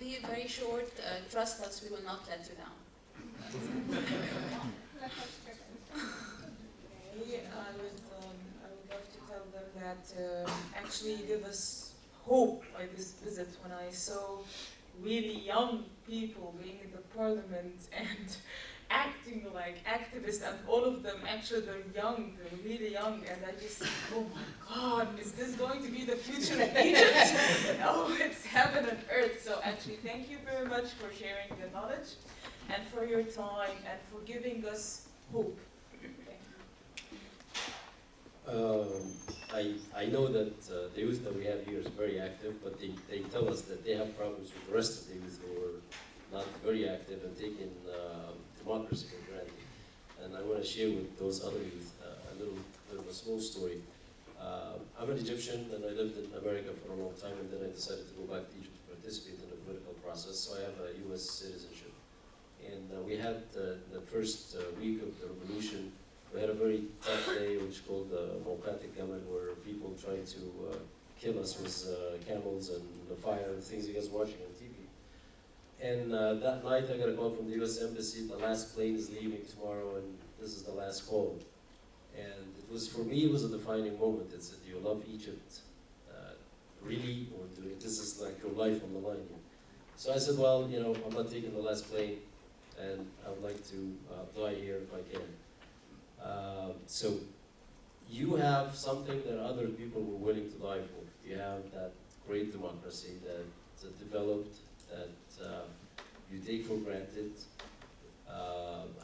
be very short. Trust us, we will not let you down. I would love to tell them that actually give us hope by this visit. When I saw really young people being in the parliament and acting like activists, and all of them actually they're young, they're really young, and I just think, oh my God, is this going to be the future of Egypt? Oh, it's heaven and earth. So actually, thank you very much for sharing the knowledge, and for your time, and for giving us hope. I know that the youth that we have here is very active, but they tell us that they have problems with the rest of the youth who are not very active and taking democracy for granted. And I want to share with those other youth a small story. I'm an Egyptian and I lived in America for a long time, and then I decided to go back to Egypt to participate in the political process, so I have a US citizenship. And we had the first week of the revolution, we had a very tough day, which called Mawqat Gamal, where people tried to kill us with camels and the fire and things you guys are watching on TV. And that night I got a call from the US Embassy, the last plane is leaving tomorrow and this is the last call. And it was, for me, it was a defining moment. It said, do you love Egypt really, or this is like your life on the line here? So I said, well, you know, I'm not taking the last plane and I would like to die here if I can. So you have something that other people were willing to die for. You have that great democracy that developed, that you take for granted.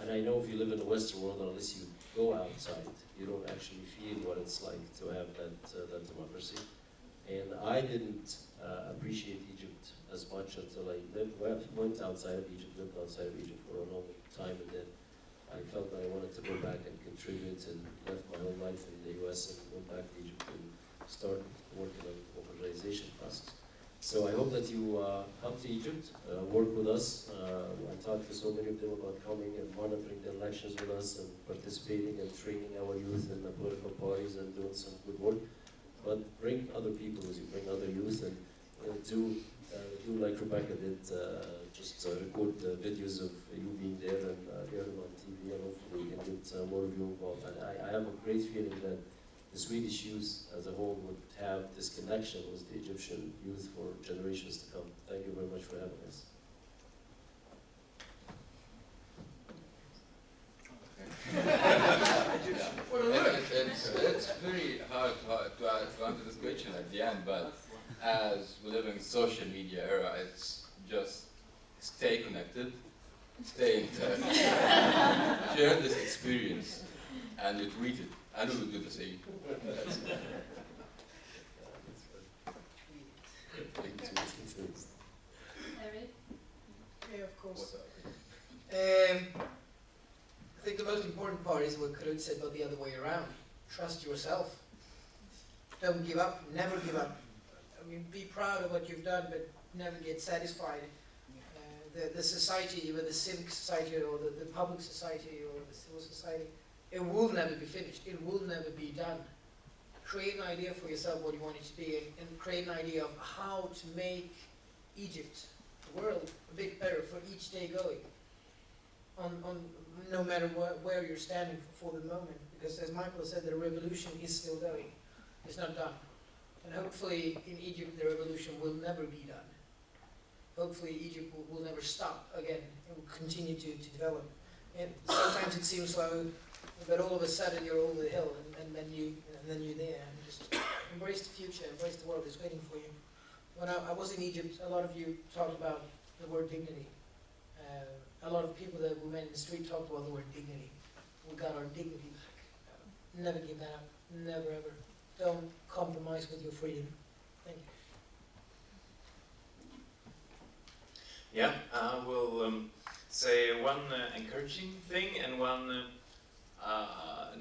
And I know if you live in the Western world, unless you go outside, you don't actually feel what it's like to have that democracy. And I didn't appreciate Egypt as much until I went outside of Egypt, lived outside of Egypt for a long time, and then I felt that I wanted to go back and contribute, and left my whole life in the US and went back to Egypt and started working on the modernization process. So I hope that you come to Egypt, work with us. I talked to so many of them about coming and monitoring the elections with us and participating and training our youth in the political parties and doing some good work. But bring other people as you bring other youth, and do like Rebecca did, just record videos of you being there and hear them on TV, and hopefully we can get more of you involved. And I have a great feeling that the Swedish youth as a whole would have this connection with the Egyptian youth for generations to come. Thank you very much for having us. It's very hard to answer this question at the end, but as we live in social media era, it's just stay connected, stay in touch, share this experience, and you tweet it, and we will do the same. That's it. Yeah, of course. I think the most important part is what Karut said about the other way around. Trust yourself. Don't give up. Never give up. I mean, be proud of what you've done, but never get satisfied. The society, whether the civic society or the public society or the civil society, it will never be finished. It will never be done. Create an idea for yourself what you want it to be, and create an idea of how to make Egypt, the world, a bit better for each day going. No matter where you're standing for the moment, because as Michael said, the revolution is still going. It's not done. And hopefully in Egypt the revolution will never be done. Hopefully Egypt will never stop again. It will continue to develop. And sometimes it seems slow, but all of a sudden you're over the hill, and then you're there. And just embrace the future, embrace the world that's waiting for you. When I was in Egypt, a lot of you talked about the word dignity. A lot of people that we met in the street talked about the word dignity. We got our dignity back. Never give that up. Never ever. Don't compromise with your freedom. Thank you. Yeah, I will say one encouraging thing and one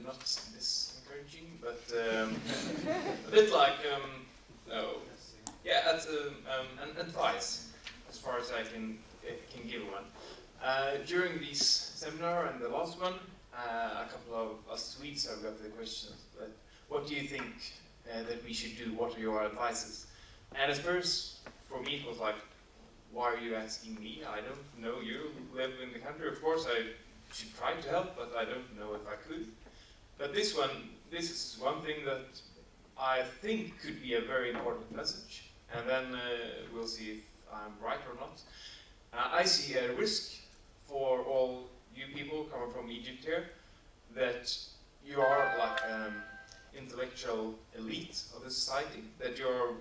not this encouraging, but a bit like that's an advice as far as I can give one. During this seminar and the last one, a couple of us Swedes have got the questions. But what do you think that we should do? What are your advices? And at first, for me, it was like, why are you asking me? I don't know you live in the country. Of course, I should try to help, but I don't know if I could. But this is one thing that I think could be a very important message. And then we'll see if I'm right or not. I see a risk for all you people coming from Egypt here, that you are like intellectual elite of the society, that you're,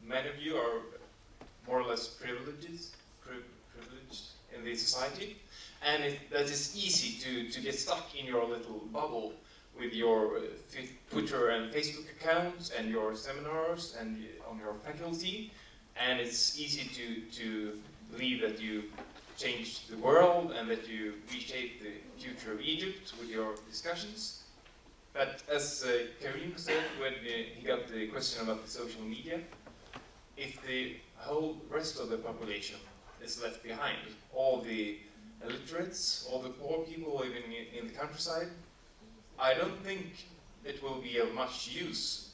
many of you are more or less privileged in the society, and that it's easy to get stuck in your little bubble with your Twitter and Facebook accounts and your seminars and on your faculty, and it's easy to believe that you changed the world and that you reshape the future of Egypt with your discussions. But as Karim said when he got the question about the social media, if the whole rest of the population is left behind, all the illiterates, all the poor people living in the countryside, I don't think it will be of much use,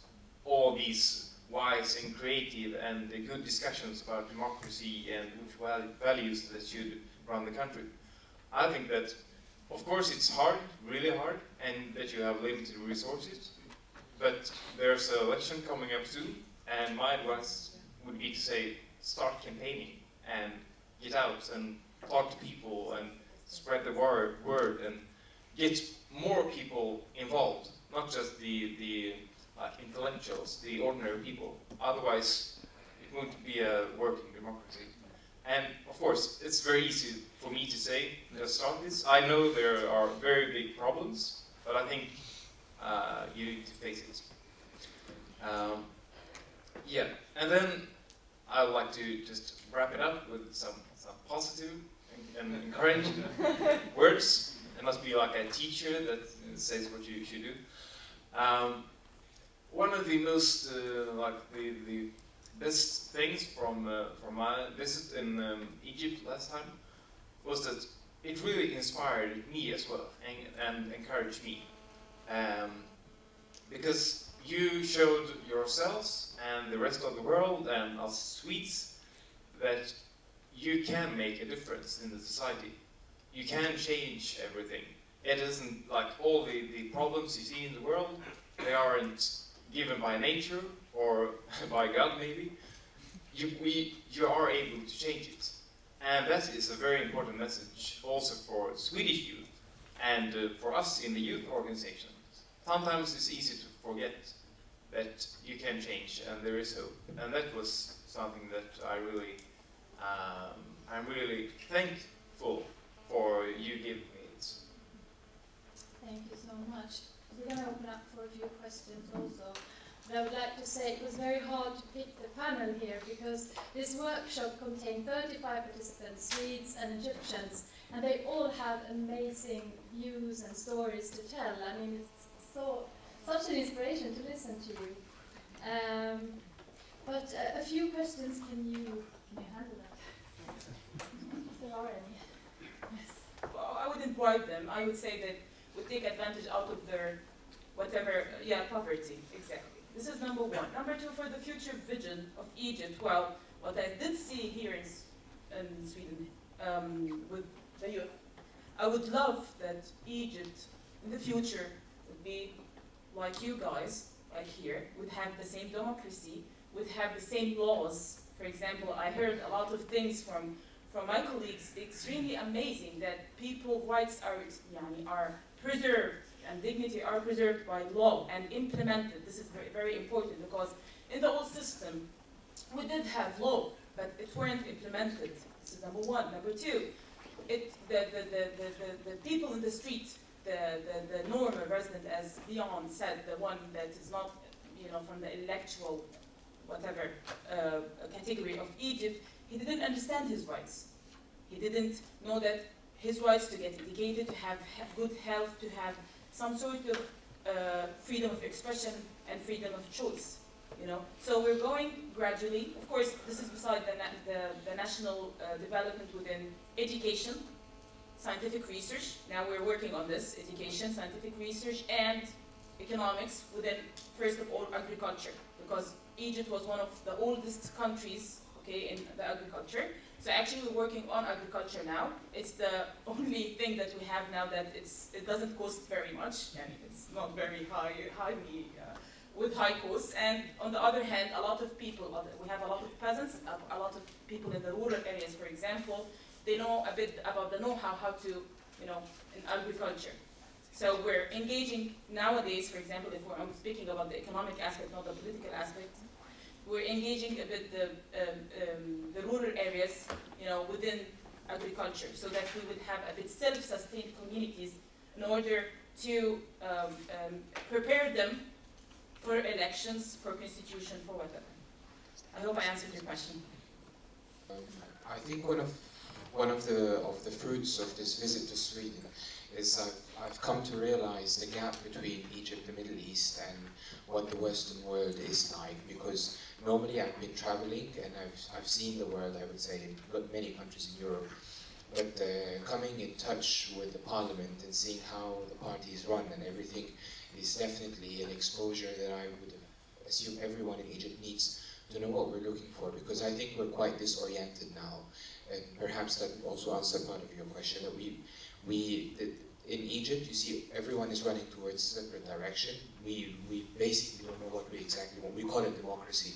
all these wise and creative and good discussions about democracy and which values that should run the country. I think that, of course, it's hard, really hard, and that you have limited resources, but there's an election coming up soon, and my advice would be to say, start campaigning and get out and talk to people and spread the word and get more people involved, not just the intellectuals, the ordinary people. Otherwise, it won't be a working democracy. And of course, it's very easy for me to say, let's start this. I know there are very big problems, but I think you need to face it. Yeah, and then I would like to just wrap it up with some positive and encouraging words. It must be like a teacher that says what you should do. One of the most, the best things from my visit in Egypt last time was that it really inspired me as well and encouraged me. Because you showed yourselves and the rest of the world and us Swedes that you can make a difference in the society. You can change everything. It isn't like all the problems you see in the world, they aren't given by nature or by God maybe. You are able to change it. And that is a very important message also for Swedish youth and for us in the youth organizations. Sometimes it's easy to forget that you can change and there is hope. And that was something that I really, I'm really thankful for you giving me it. Thank you so much. We're going to open up for a few questions also. But I would like to say it was very hard to pick the panel here because this workshop contained 35 participants, Swedes and Egyptians, and they all have amazing views and stories to tell. I mean, it's such an inspiration to listen to you. But a few questions, can you handle that? If there are any. Yes. Well, I would invite them. I would say that we take advantage out of their whatever, poverty, exactly. This is number one. Number two, for the future vision of Egypt, well, what I did see here in Sweden with the youth, I would love that Egypt in the future would be like you guys, like here, would have the same democracy, would have the same laws. For example, I heard a lot of things from my colleagues, extremely amazing, that people's rights are preserved and dignity are preserved by law and implemented. This is very, very important because in the old system, we did have law, but it weren't implemented. This is number one. Number two, the people in the street, the normal resident, as Leon said, the one that is not, from the intellectual, whatever, category of Egypt, he didn't understand his rights. He didn't know that his rights to get educated, to have good health, to have some sort of freedom of expression and freedom of choice, So we're going gradually. Of course, this is beside the national development within education, scientific research. Now we're working on this, education, scientific research, and economics within, first of all, agriculture, because Egypt was one of the oldest countries okay, in the agriculture. So actually we're working on agriculture now. It's the only thing that we have now that it doesn't cost very much, and it's not very highly with high costs. And on the other hand, a lot of people, we have a lot of peasants, a lot of people in the rural areas, for example, they know a bit about the know-how, how to, in agriculture. So we're engaging nowadays, for example, if I'm speaking about the economic aspect, not the political aspect, we're engaging a bit the rural areas, within agriculture, so that we would have a bit self-sustained communities in order to prepare them for elections, for constitution, for whatever. I hope I answered your question. I think one of the fruits of this visit to Sweden is I've come to realize the gap between Egypt, the Middle East, and what the Western world is like. Because normally I've been traveling and I've seen the world, I would say, in many countries in Europe. But coming in touch with the parliament and seeing how the party is run and everything is definitely an exposure that I would assume everyone in Egypt needs to know what we're looking for, because I think we're quite disoriented now. And perhaps that also answers part of your question, that in Egypt, you see everyone is running towards a separate direction. We basically don't know what we exactly want. We call it democracy,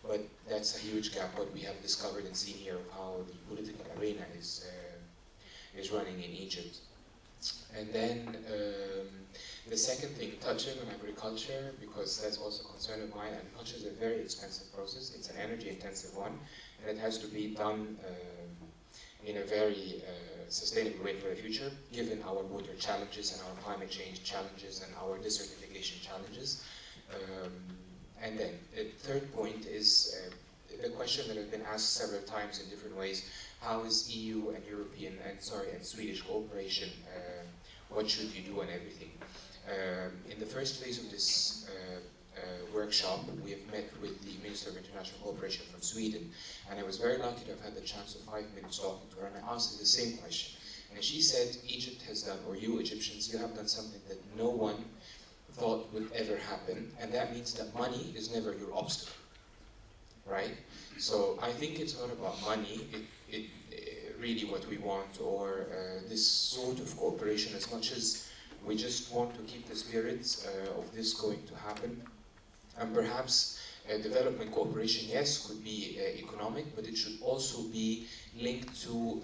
but that's a huge gap, what we have discovered and seen here of how the political arena is running in Egypt. And then the second thing, touching on agriculture, because that's also a concern of mine. Agriculture is a very expensive process. It's an energy-intensive one, and it has to be done in a very sustainable way for the future, given our water challenges and our climate change challenges and our desertification challenges. And then the third point is the question that has been asked several times in different ways: how is EU and European and Swedish cooperation? What should you do and everything? In the first phase of this workshop, we have met with the Minister of International Cooperation from Sweden, and I was very lucky to have had the chance of 5 minutes talking to her, and I asked her the same question. And she said, Egypt has done, or you Egyptians, you have done something that no one thought would ever happen, and that means that money is never your obstacle, right? So I think it's not about money, really what we want, or this sort of cooperation, as much as we just want to keep the spirits of this going to happen. And perhaps development cooperation, yes, could be economic, but it should also be linked to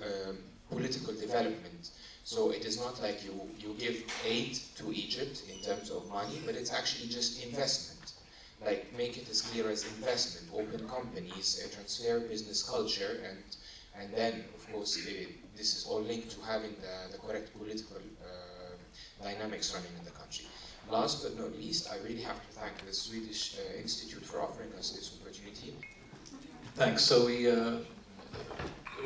political development. So it is not like you give aid to Egypt in terms of money, but it's actually just investment. Like, make it as clear as investment, open companies, transfer business culture, and then, of course, this is all linked to having the correct political dynamics running in the country. Last but not least, I really have to thank the Swedish Institute for offering us this opportunity. Thanks. So it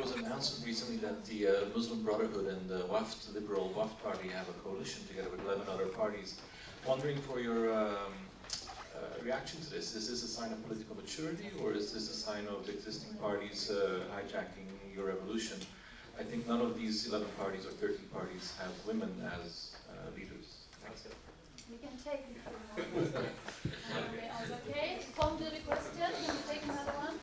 was announced recently that the Muslim Brotherhood and the WAFT, the Liberal WAFT Party, have a coalition together with 11 other parties. Wondering for your reaction to this. Is this a sign of political maturity, or is this a sign of existing parties hijacking your revolution? I think none of these 11 parties or 13 parties have women as leaders. Thanks. We can take it. Okay, Tom, do the question. Can we take another one?